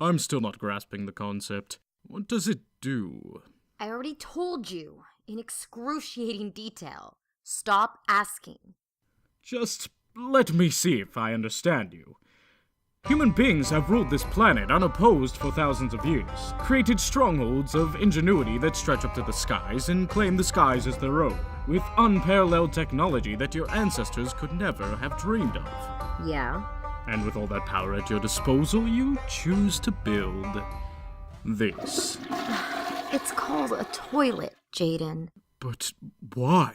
I'm still not grasping the concept. What does it do? I already told you, in excruciating detail. Stop asking. Just let me see if I understand you. Human beings have ruled this planet unopposed for thousands of years, created strongholds of ingenuity that stretch up to the skies and claim the skies as their own, with unparalleled technology that your ancestors could never have dreamed of. Yeah? And with all that power at your disposal, you choose to build this. It's called a toilet, Jayden. But why?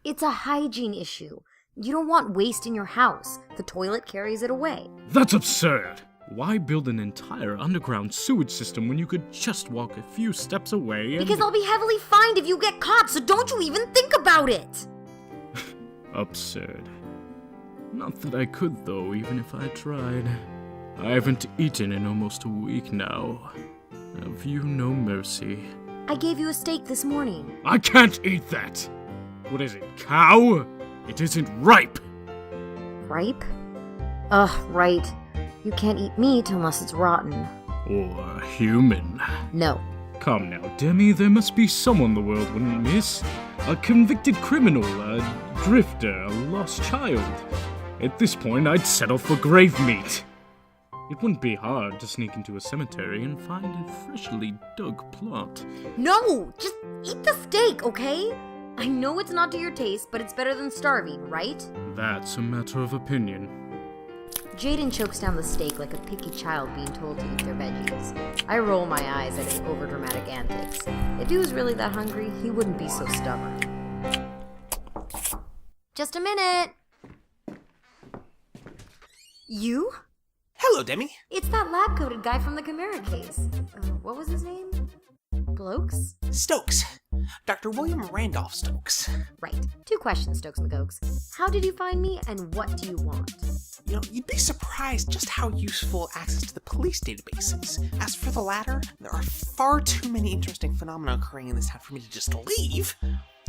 It's a hygiene issue. You don't want waste in your house. The toilet carries it away. That's absurd! Why build an entire underground sewage system when you could just walk a few steps away and... Because I'll be heavily fined if you get caught, so don't you even think about it! Absurd. Not that I could, though, even if I tried. I haven't eaten in almost a week now. Have you no mercy? I gave you a steak this morning. I can't eat that! What is it, cow? It isn't ripe! Ripe? Ugh, right. You can't eat meat unless it's rotten. Or human. No. Come now, Demi, there must be someone the world wouldn't miss. A convicted criminal, a drifter, a lost child. At this point, I'd settle for grave meat. It wouldn't be hard to sneak into a cemetery and find a freshly dug plot. No! Just eat the steak, okay? I know it's not to your taste, but it's better than starving, right? That's a matter of opinion. Jayden chokes down the steak like a picky child being told to eat their veggies. I roll my eyes at his overdramatic antics. If he was really that hungry, he wouldn't be so stubborn. Just a minute! You? Hello, Demi. It's that lab-coated guy from the Chimera case. What was his name? Blokes? Stokes. Dr. William Randolph Stokes. Right. 2 questions, Stokes McGokes. How did you find me, and what do you want? You know, you'd be surprised just how useful access to the police database is. As for the latter, there are far too many interesting phenomena occurring in this town for me to just leave.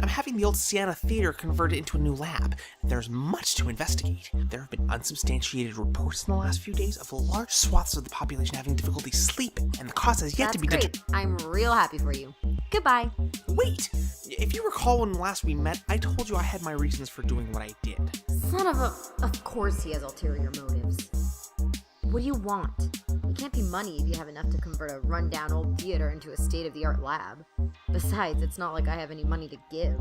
I'm having the old Sienna Theater converted into a new lab, and there's much to investigate. There have been unsubstantiated reports in the last few days of large swaths of the population having difficulty sleeping, and the cause has yet to be determined. I'm real happy for you. Goodbye. Wait! If you recall when last we met, I told you I had my reasons for doing what I did. Son of a... Of course he has ulterior motives. What do you want? It can't be money if you have enough to convert a rundown old theater into a state-of-the-art lab. Besides, it's not like I have any money to give.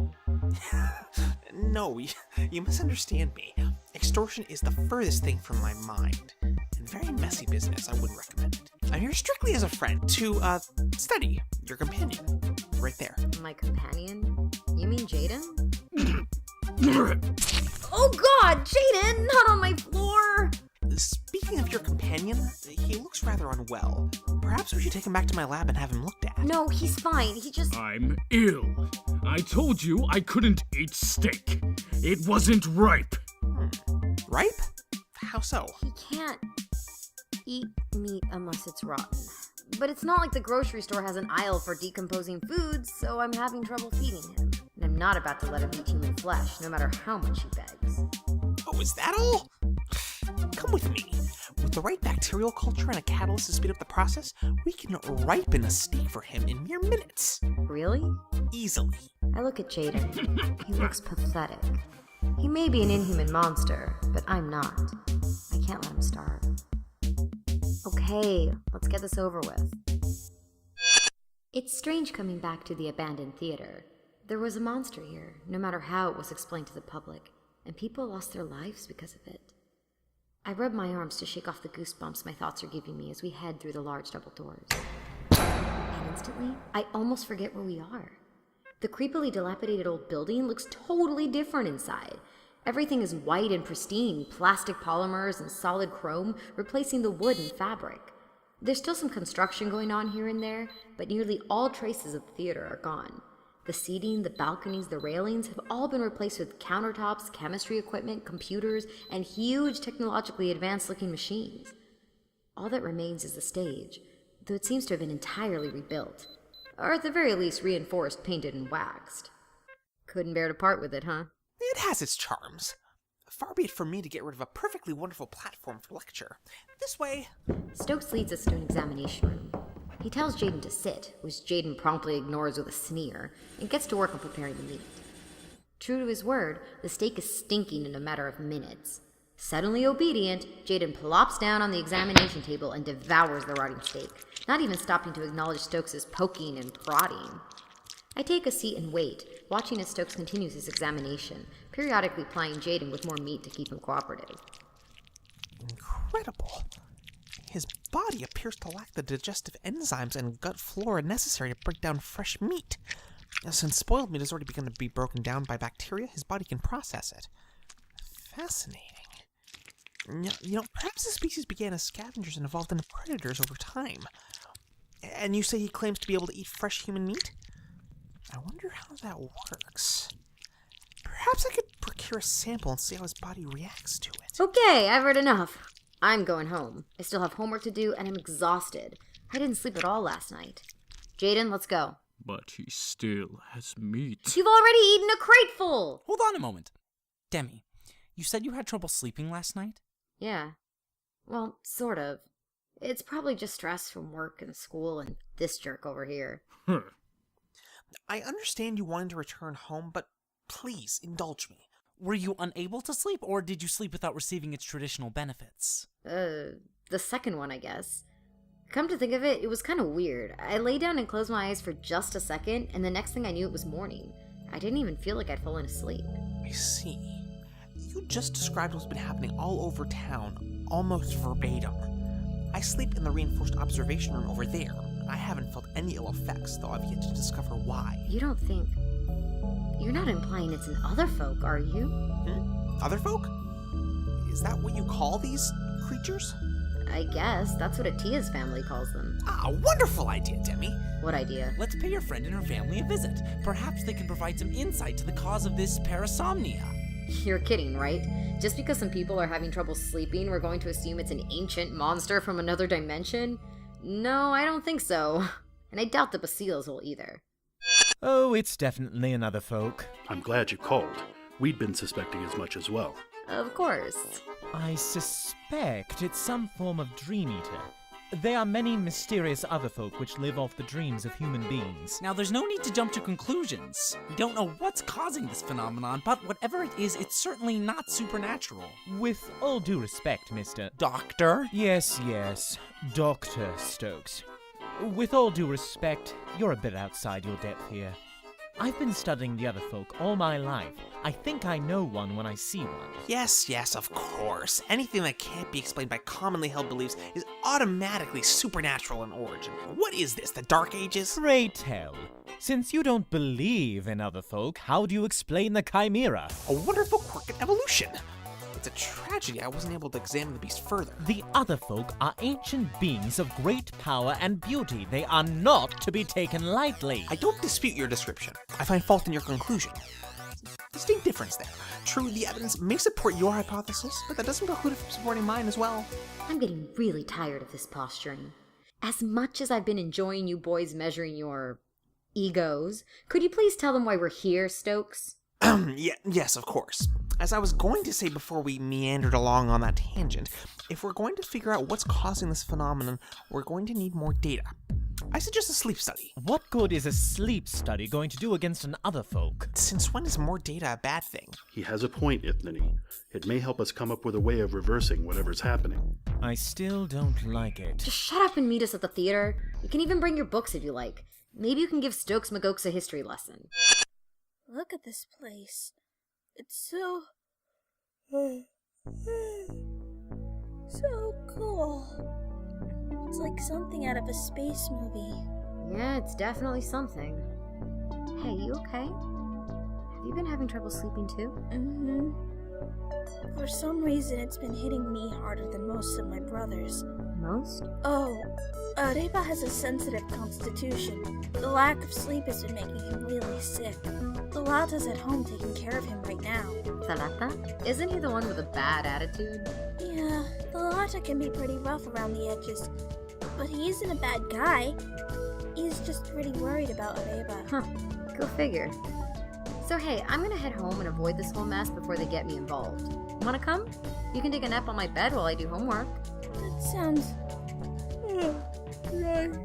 No, you misunderstand me. Extortion is the furthest thing from my mind. And very messy business, I wouldn't recommend it. I'm here strictly as a friend to, study your companion. Right there. My companion? You mean Jayden? Oh god, Jayden! Not on my floor! Speaking of your companion, he looks rather unwell. Perhaps we should take him back to my lab and have him looked at. No, he's fine. He just... I'm ill. I told you I couldn't eat steak. It wasn't ripe. Ripe? How so? He can't eat meat unless it's rotten. But it's not like the grocery store has an aisle for decomposing foods, so I'm having trouble feeding him. And I'm not about to let him eat human flesh, no matter how much he begs. Oh, is that all? Come with me. With the right bacterial culture and a catalyst to speed up the process, we can ripen a steak for him in mere minutes. Really? Easily. I look at Jayden. He looks pathetic. He may be an inhuman monster, but I'm not. I can't let him starve. Okay, let's get this over with. It's strange coming back to the abandoned theater. There was a monster here, no matter how it was explained to the public, and people lost their lives because of it. I rub my arms to shake off the goosebumps my thoughts are giving me as we head through the large double doors. And instantly, I almost forget where we are. The creepily dilapidated old building looks totally different inside. Everything is white and pristine, plastic polymers and solid chrome replacing the wood and fabric. There's still some construction going on here and there, but nearly all traces of the theater are gone. The seating, the balconies, the railings have all been replaced with countertops, chemistry equipment, computers, and huge technologically advanced-looking machines. All that remains is the stage, though it seems to have been entirely rebuilt. Or at the very least reinforced, painted, and waxed. Couldn't bear to part with it, huh? It has its charms. Far be it from me to get rid of a perfectly wonderful platform for lecture. This way. Stokes leads us to an examination room. He tells Jayden to sit, which Jayden promptly ignores with a sneer, and gets to work on preparing the meat. True to his word, the steak is stinking in a matter of minutes. Suddenly obedient, Jayden plops down on the examination table and devours the rotting steak, not even stopping to acknowledge Stokes' poking and prodding. I take a seat and wait, watching as Stokes continues his examination, periodically plying Jayden with more meat to keep him cooperative. Incredible. His body appears to lack the digestive enzymes and gut flora necessary to break down fresh meat. Since spoiled meat has already begun to be broken down by bacteria, his body can process it. Fascinating. Perhaps the species began as scavengers and evolved into predators over time. And you say he claims to be able to eat fresh human meat? I wonder how that works. Perhaps I could procure a sample and see how his body reacts to it. Okay, I've heard enough. I'm going home. I still have homework to do, and I'm exhausted. I didn't sleep at all last night. Jayden, let's go. But he still has meat. You've already eaten a crate full! Hold on a moment. Demi, you said you had trouble sleeping last night? Yeah. Well, sort of. It's probably just stress from work and school and this jerk over here. I understand you wanted to return home, but please indulge me. Were you unable to sleep, or did you sleep without receiving its traditional benefits? The second one, I guess. Come to think of it, it was kind of weird. I lay down and closed my eyes for just a second, and the next thing I knew it was morning. I didn't even feel like I'd fallen asleep. I see. You just described what's been happening all over town, almost verbatim. I sleep in the reinforced observation room over there. I haven't felt any ill effects, though I've yet to discover why. You don't think... You're not implying it's an Otherfolk, are you? Otherfolk? Is that what you call these creatures? I guess. That's what Atiyah's family calls them. Ah, wonderful idea, Demi. What idea? Let's pay your friend and her family a visit. Perhaps they can provide some insight to the cause of this parasomnia. You're kidding, right? Just because some people are having trouble sleeping, we're going to assume it's an ancient monster from another dimension? No, I don't think so. And I doubt the Basilahs will either. Oh, it's definitely an Otherfolk. I'm glad you called. We'd been suspecting as much as well. Of course. I suspect it's some form of dream eater. There are many mysterious Otherfolk which live off the dreams of human beings. Now, there's no need to jump to conclusions. We don't know what's causing this phenomenon, but whatever it is, it's certainly not supernatural. With all due respect, Mr. Doctor? Yes, Dr. Stokes. With all due respect, you're a bit outside your depth here. I've been studying the Otherfolk all my life. I think I know one when I see one. Yes, of course. Anything that can't be explained by commonly held beliefs is automatically supernatural in origin. What is this, the Dark Ages? Pray tell, since you don't believe in Otherfolk, how do you explain the Chimera? A wonderful quirk in evolution. It's a tragedy I wasn't able to examine the beast further. The Otherfolk are ancient beings of great power and beauty. They are not to be taken lightly. I don't dispute your description. I find fault in your conclusion. Distinct difference there. True, the evidence may support your hypothesis, but that doesn't preclude it from supporting mine as well. I'm getting really tired of this posturing. As much as I've been enjoying you boys measuring your... egos, could you please tell them why we're here, Stokes? Yes, of course. As I was going to say before we meandered along on that tangent, if we're going to figure out what's causing this phenomenon, we're going to need more data. I suggest a sleep study. What good is a sleep study going to do against an Otherfolk? Since when is more data a bad thing? He has a point, Ithnanie. It may help us come up with a way of reversing whatever's happening. I still don't like it. Just shut up and meet us at the theater. You can even bring your books if you like. Maybe you can give Stokes McGokes a history lesson. Look at this place. It's so cool. It's like something out of a space movie. Yeah, it's definitely something. Hey, you okay? Have you been having trouble sleeping too? Mm-hmm. For some reason, it's been hitting me harder than most of my brothers. Most? Oh, Reba has a sensitive constitution. The lack of sleep has been making him really sick. Zalata's at home taking care of him right now. Zalata? Isn't he the one with a bad attitude? Yeah, Zalata can be pretty rough around the edges, but he isn't a bad guy. He's just pretty worried about Reba. Huh, go figure. So hey, I'm gonna head home and avoid this whole mess before they get me involved. Wanna come? You can take a nap on my bed while I do homework. That sounds... nice.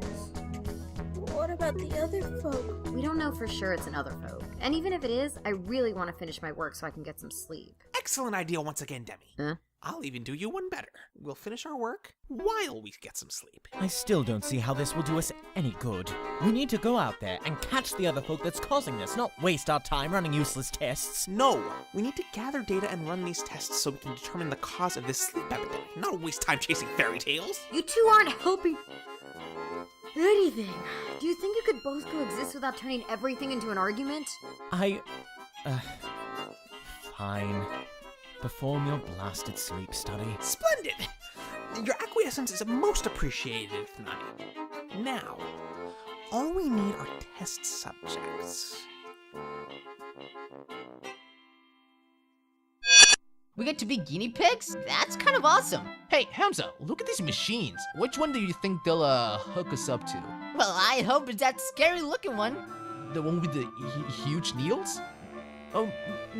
What about the other folk? We don't know for sure it's an Otherfolk. And even if it is, I really want to finish my work so I can get some sleep. Excellent idea once again, Demi. Huh? I'll even do you one better. We'll finish our work while we get some sleep. I still don't see how this will do us any good. We need to go out there and catch the other folk that's causing this, not waste our time running useless tests. No, we need to gather data and run these tests so we can determine the cause of this sleep epidemic, not waste time chasing fairy tales. You two aren't helping anything. Do you think you could both coexist without turning everything into an argument? Fine. Perform your blasted sleep study. Splendid! Your acquiescence is most appreciated, Ithnanie. Now, all we need are test subjects. We get to be guinea pigs? That's kind of awesome. Hey, Hemsah, look at these machines. Which one do you think they'll hook us up to? Well, I hope it's that scary looking one. The one with the huge needles? Oh,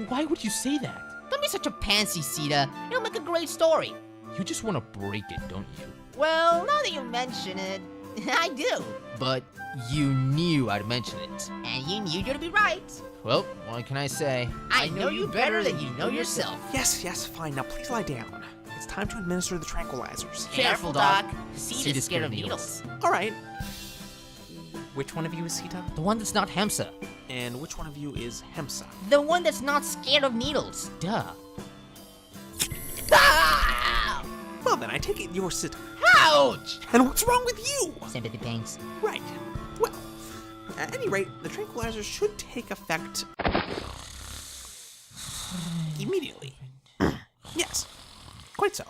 why would you say that? Don't be such a pansy, Sittah. It'll make a great story. You just want to break it, don't you? Well, now that you mention it, I do. But you knew I'd mention it. And you knew you'd be right. Well, what can I say? I know you better than you know yourself. Yes, fine. Now please lie down. It's time to administer the tranquilizers. Careful, Doc. Sittah's scared of needles. All right. Which one of you is Sittah? The one that's not Hemsah. And which one of you is Hemsah? The one that's not scared of needles. Duh. Ah! Well then, I take it you're Sittah. Ouch! And what's wrong with you? Sympathy pains. Right. Well, at any rate, the tranquilizers should take effect immediately. Yes, quite so.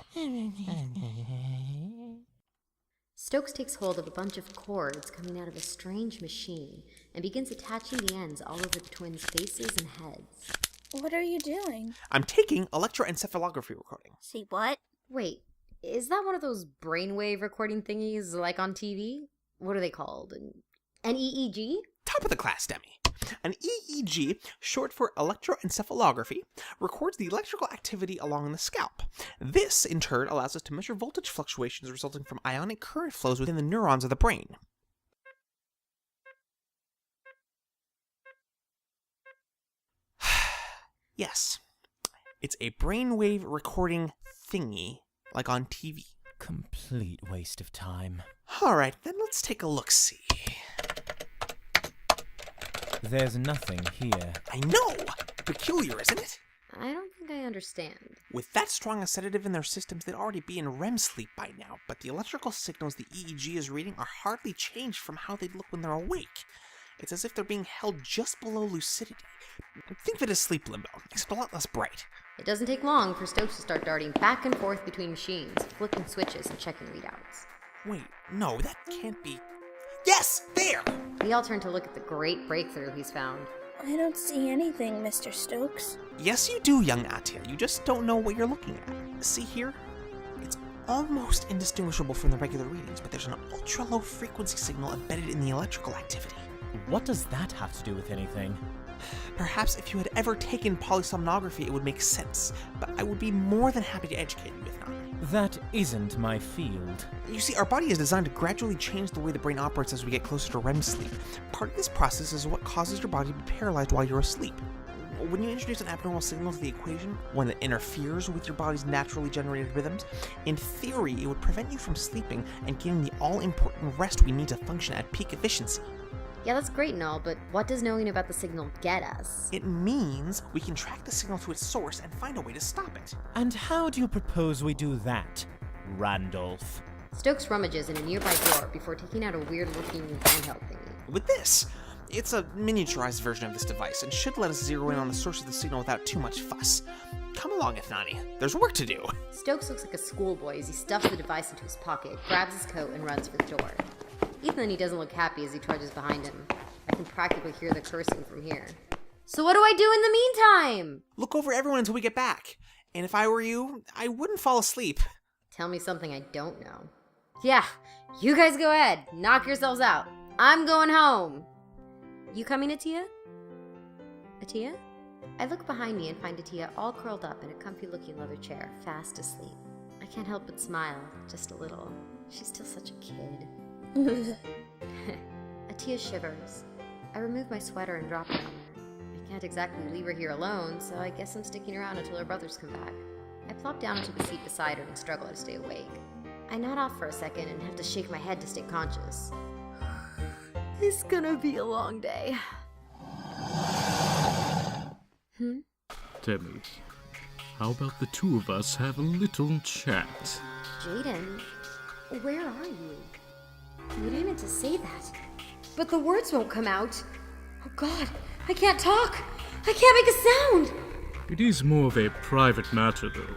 Stokes takes hold of a bunch of cords coming out of a strange machine and begins attaching the ends all over the twins' faces and heads. What are you doing? I'm taking electroencephalography recording. See what? Wait, is that one of those brainwave recording thingies like on TV? What are they called? An EEG? Top of the class, Demi. An EEG, short for electroencephalography, records the electrical activity along the scalp. This, in turn, allows us to measure voltage fluctuations resulting from ionic current flows within the neurons of the brain. Yes, it's a brainwave recording thingy, like on TV. Complete waste of time. Alright, then let's take a look-see. There's nothing here. I know! Peculiar, isn't it? I don't think I understand. With that strong a sedative in their systems, they'd already be in REM sleep by now, but the electrical signals the EEG is reading are hardly changed from how they'd look when they're awake. It's as if they're being held just below lucidity. Think of it as sleep limbo, except a lot less bright. It doesn't take long for Stokes to start darting back and forth between machines, flipping switches and checking readouts. Wait, no, that can't be... Yes! There! We all turn to look at the great breakthrough he's found. I don't see anything, Mr. Stokes. Yes, you do, young Atiyah. You just don't know what you're looking at. See here? It's almost indistinguishable from the regular readings, but there's an ultra-low frequency signal embedded in the electrical activity. What does that have to do with anything? Perhaps if you had ever taken polysomnography, it would make sense, but I would be more than happy to educate you, Ithnanie. That isn't my field. You see, our body is designed to gradually change the way the brain operates as we get closer to REM sleep. Part of this process is what causes your body to be paralyzed while you're asleep. When you introduce an abnormal signal to the equation, one that interferes with your body's naturally generated rhythms, in theory, it would prevent you from sleeping and getting the all-important rest we need to function at peak efficiency. Yeah, that's great and all, but what does knowing about the signal get us? It means we can track the signal to its source and find a way to stop it. And how do you propose we do that, Randalf? Stokes rummages in a nearby drawer before taking out a weird-looking handheld thingy. With this, it's a miniaturized version of this device and should let us zero in on the source of the signal without too much fuss. Come along, Ithnanie. There's work to do. Stokes looks like a schoolboy as he stuffs the device into his pocket, grabs his coat, and runs for the door. Ithnanie doesn't look happy as he trudges behind him. I can practically hear the cursing from here. So what do I do in the meantime? Look over everyone until we get back. And if I were you, I wouldn't fall asleep. Tell me something I don't know. Yeah, you guys go ahead. Knock yourselves out. I'm going home. You coming, Atiyah? Atiyah? I look behind me and find Atiyah all curled up in a comfy-looking leather chair, fast asleep. I can't help but smile, just a little. She's still such a kid. Atiyah shivers. I remove my sweater and drop it on her. I can't exactly leave her here alone, so I guess I'm sticking around until her brothers come back. I plop down into the seat beside her and struggle to stay awake. I nod off for a second and have to shake my head to stay conscious. It's gonna be a long day. Demi, how about the two of us have a little chat? Jayden, where are you? You didn't mean to say that, but the words won't come out. Oh God, I can't talk. I can't make a sound. It is more of a private matter, though.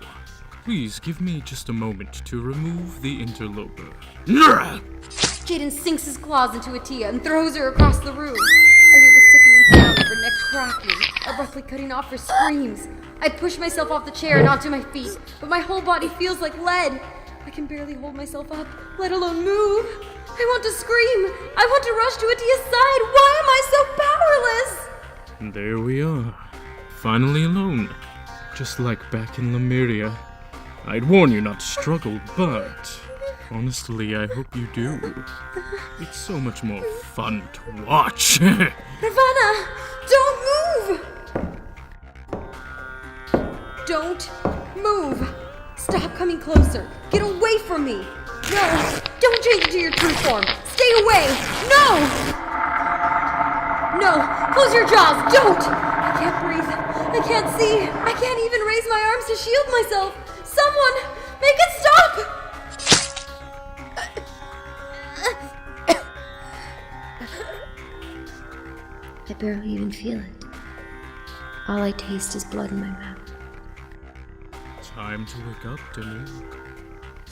Please give me just a moment to remove the interloper. Jayden sinks his claws into Atiyah and throws her across the room. I hear the sickening sound of her neck cracking, abruptly cutting off her screams. I push myself off the chair and onto my feet, but my whole body feels like lead. I can barely hold myself up, let alone move. I want to scream. I want to rush to Atiyah's side. Why am I so powerless? And there we are. Finally alone. Just like back in Lemuria. I'd warn you not to struggle, but honestly, I hope you do. It's so much more fun to watch. Nirvana, don't move! Don't move! Stop coming closer. Get away from me. No, don't change into your true form. Stay away. No! No, close your jaws. Don't! I can't breathe. I can't see. I can't even raise my arms to shield myself. Someone, make it stop! I barely even feel it. All I taste is blood in my mouth. Time to wake up, Demi.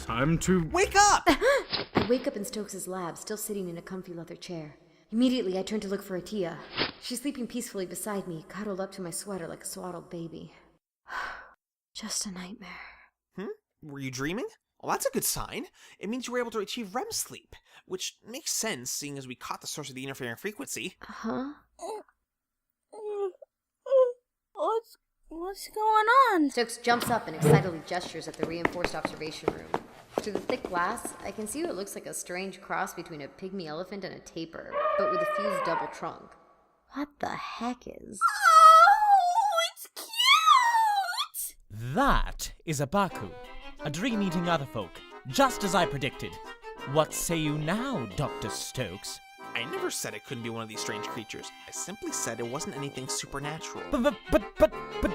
Time to... Wake up! I wake up in Stokes' lab, still sitting in a comfy leather chair. Immediately, I turn to look for Atiyah. She's sleeping peacefully beside me, cuddled up to my sweater like a swaddled baby. Just a nightmare. Were you dreaming? Well, that's a good sign. It means you were able to achieve REM sleep, which makes sense, seeing as we caught the source of the interfering frequency. Huh? What's going on? Stokes jumps up and excitedly gestures at the reinforced observation room. Through the thick glass, I can see what looks like a strange cross between a pygmy elephant and a tapir, but with a fused double trunk. What the heck is... Oh, it's cute! That is a Baku, a dream-eating Otherfolk, just as I predicted. What say you now, Dr. Stokes? I never said it couldn't be one of these strange creatures. I simply said it wasn't anything supernatural. But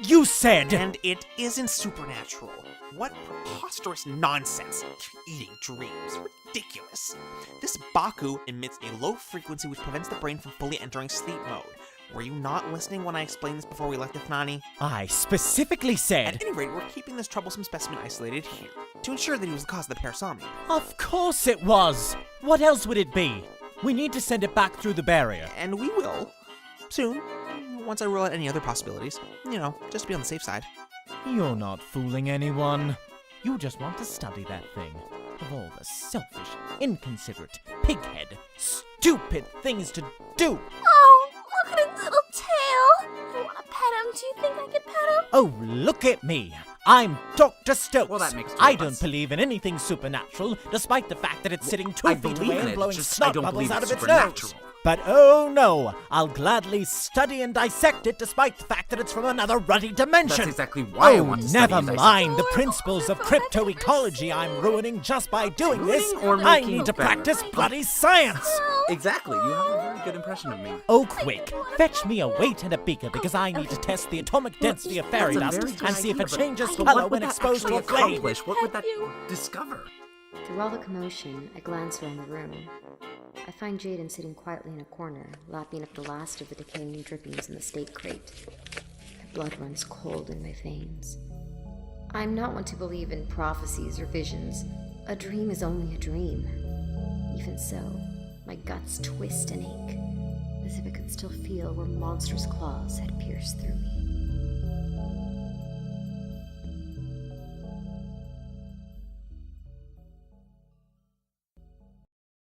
you said... And it isn't supernatural. What preposterous nonsense. Eating dreams. Ridiculous. This Baku emits a low frequency which prevents the brain from fully entering sleep mode. Were you not listening when I explained this before we left Ithnanie? I specifically said... At any rate, we're keeping this troublesome specimen isolated here, to ensure that he was the cause of the parasomnia. Of course it was! What else would it be? We need to send it back through the barrier. And we will. Soon. Once I rule out any other possibilities. You know, just to be on the safe side. You're not fooling anyone. You just want to study that thing. Of all the selfish, inconsiderate, pighead, stupid things to do. Oh, look at his little tail. I want to pet him. Do you think I could pet him? Oh, look at me. I'm Dr. Stokes. Well, that makes two I of don't us. believe in anything supernatural, despite the fact that it's sitting 2 I feet believe away in and it, blowing just snot I don't bubbles believe out of it's its nose. supernatural. But oh no, I'll gladly study and dissect it despite the fact that it's from another ruddy dimension. That's exactly why I Oh, want to study never and dissect mind it. the principles of cryptoecology I'm ruining just by doing this. Ruining or I making need to better? practice bloody science. Exactly, you have a very good impression of me. Oh, quick! Fetch me a weight and a beaker because I need to test the atomic density of fairy That's a dust very good and see if it idea, changes but color what when would that exposed to a actually flame. accomplish? What would that discover? Through all the commotion, I glance around the room. I find Jayden sitting quietly in a corner, lapping up the last of the decaying drippings in the steak crate. The blood runs cold in my veins. I'm not one to believe in prophecies or visions. A dream is only a dream. Even so, my guts twist and ache, as if I could still feel where monstrous claws had pierced through me.